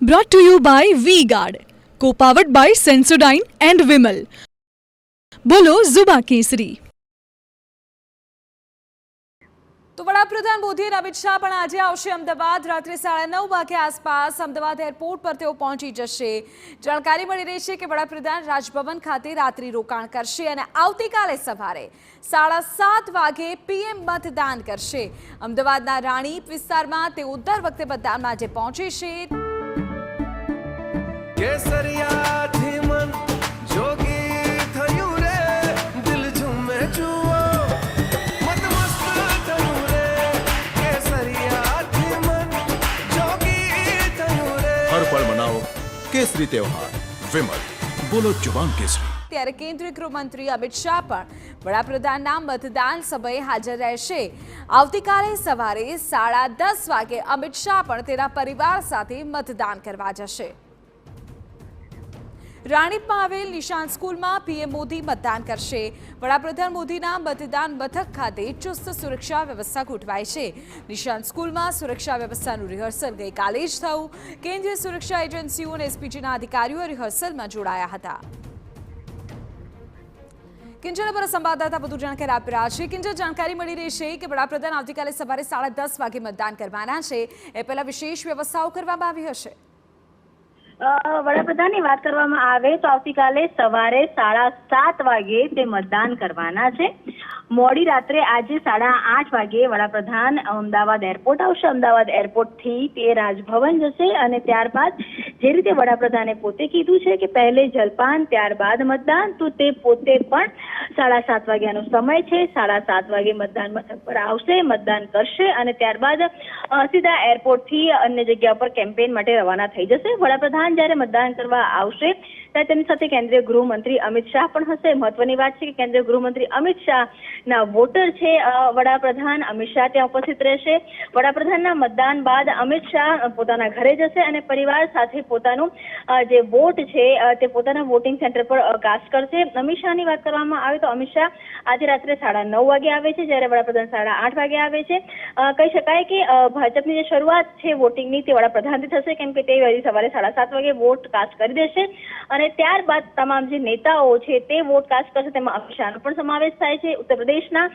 Brought to you by V-Guard, co-powered by Sensodyne and Vimal. બોલો ઝુબા કેસરી. તો વડાપ્રધાન મોદી અને અમિત શાહ પણ આજે આવશે અમદાવાદ. રાત્રે 9:30 વાગે આસપાસ અમદાવાદ એરપોર્ટ પર તેઓ પહોંચી જશે. જાણકારી મળી રહી છે કે વડાપ્રધાન રાજભવન ખાતે રાત્રિ રોકાણ કરશે અને આવતીકાલે સવારે 7:30 વાગે પીએમ મતદાન કરશે. અમદાવાદના રાણીપ વિસ્તારમાં તેઓ દર વખતે મતદાન માટે પહોંચે છે. કેસરિયાથી મન જોગી થયું રે, દિલ ઝૂમે જુઓ મત મસ્ત થયું રે. કેસરિયાથી મન જોગી થયું રે. હર પળ મનાવો કેસરી તહેવાર. વિમલ, બોલો જુબાન કેસરી. ત્યારે કેન્દ્રીય ગૃહમંત્રી અમિત શાહ પણ વડાપ્રધાનના મતદાન સમયે હાજર રહેશે. આવતીકાલે સવારે 10:30 વાગે અમિત શાહ પણ તેના પરિવાર સાથે મતદાન કરવા જશે. રાણીપમાં આવેલ નિશાન સ્કૂલમાં પીએમ મોદી મતદાન કરશે. વડાપ્રધાન મોદીના મતદાન મથક ખાતે ચુસ્ત સુરક્ષા વ્યવસ્થા ગોઠવાઈ છે. નિશાન સ્કૂલમાં સુરક્ષા વ્યવસ્થાનું રિહર્સલ ગઈકાલે જ થયું. કેન્દ્રીય સુરક્ષા એજન્સીઓ અને એસપીજીના અધિકારીઓ રિહર્સલમાં જોડાયા હતા. કિંજલ પર સંવાદદાતા વધુ જાણકારી આપી રહ્યા છે. કિંજલ, જાણકારી મળી રહી છે કે વડાપ્રધાન આવતીકાલે સવારે 10:30 વાગે મતદાન કરવાના છે. એ પહેલા વિશેષ વ્યવસ્થાઓ કરવામાં આવી હશે. વડાપ્રધાનની વાત કરવામાં આવે તો આવતીકાલે સવારે 7:30 વાગે તે મતદાન કરવાના છે. મોડી રાત્રે આજે 8:30 વાગે વડાપ્રધાન અમદાવાદ એરપોર્ટ આવશે. અમદાવાદ એરપોર્ટથી તે રાજભવન જશે અને ત્યારબાદ જે રીતે વડાપ્રધાને પોતે કીધું છે કે પહેલે જલપાન ત્યારબાદ મતદાન, તો તે પોતે પણ 7:30 વાગ્યાનો સમય છે. 7:30 વાગે મતદાન મથક પર આવશે, મતદાન કરશે અને ત્યારબાદ સીધા એરપોર્ટથી અન્ય જગ્યા પર કેમ્પેન માટે રવાના થઈ જશે. વડાપ્રધાન જ્યારે મતદાન કરવા આવશે ત્યારે તેમની સાથે કેન્દ્રીય ગૃહમંત્રી અમિત શાહ પણ હશે. મહત્વની વાત છે કે કેન્દ્રીય ગૃહમંત્રી અમિત શાહના વોટર છે વડાપ્રધાન અમિત શાહ ત્યાં ઉપસ્થિત રહેશે. વડાપ્રધાનના મતદાન બાદ અમિત શાહ પોતાના ઘરે જશે અને પરિવાર સાથે પોતાનું જે વોટ છે તે પોતાના વોટિંગ સેન્ટર પર કાસ્ટ કરશે. અમિત શાહની વાત કરવામાં આવે તો અમિત શાહ આજે રાત્રે 9:30 વાગે આવે છે, જ્યારે વડાપ્રધાન 8:30 વાગે આવે છે. કહી શકાય કે ભાજપની જે શરૂઆત છે વોટિંગની તે વડાપ્રધાનથી થશે, કેમ કે તે વહેલી સવારે 7:30 વાગે વોટ કાસ્ટ કરી દેશે અને ત્યારબાદ તમામ જે નેતાઓ છે તે વોટ કાસ્ટ કરશે. તેમાં અમિત શાહનો પણ સમાવેશ થાય છે. ઉત્તર પ્રદેશના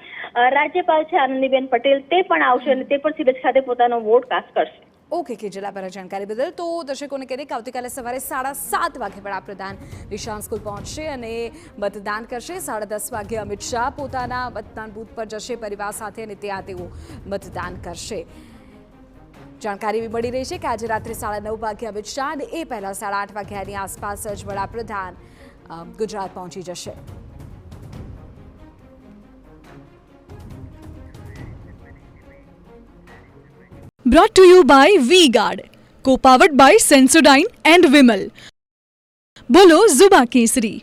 રાજ્યપાલ છે આનંદીબેન પટેલ, તે પણ આવશે અને તે પણ સુરત ખાતે પોતાનો વોટ કાસ્ટ કરશે. ઓકે કેજલા, પર જાણકારી બદલ. તો દર્શકોને કહે કે આવતીકાલે સવારે 7:30 વાગે વડાપ્રધાન નિશાન સ્કૂલ પહોંચશે અને મતદાન કરશે. 10:30 વાગે અમિત શાહ પોતાના મતદાન બૂથ પર જશે પરિવાર સાથે અને ત્યાં તેઓ મતદાન કરશે. જાણકારી મળી રહી છે કે આજે રાત્રે 9:30 વાગે અમિત શાહ અને એ પહેલા 8:30 વાગ્યાની આસપાસ જ વડાપ્રધાન ગુજરાત પહોંચી જશે. Brought to you by V-Guard, co-powered by Sensodyne and Vimal. બોલો ઝુબા કેસરી.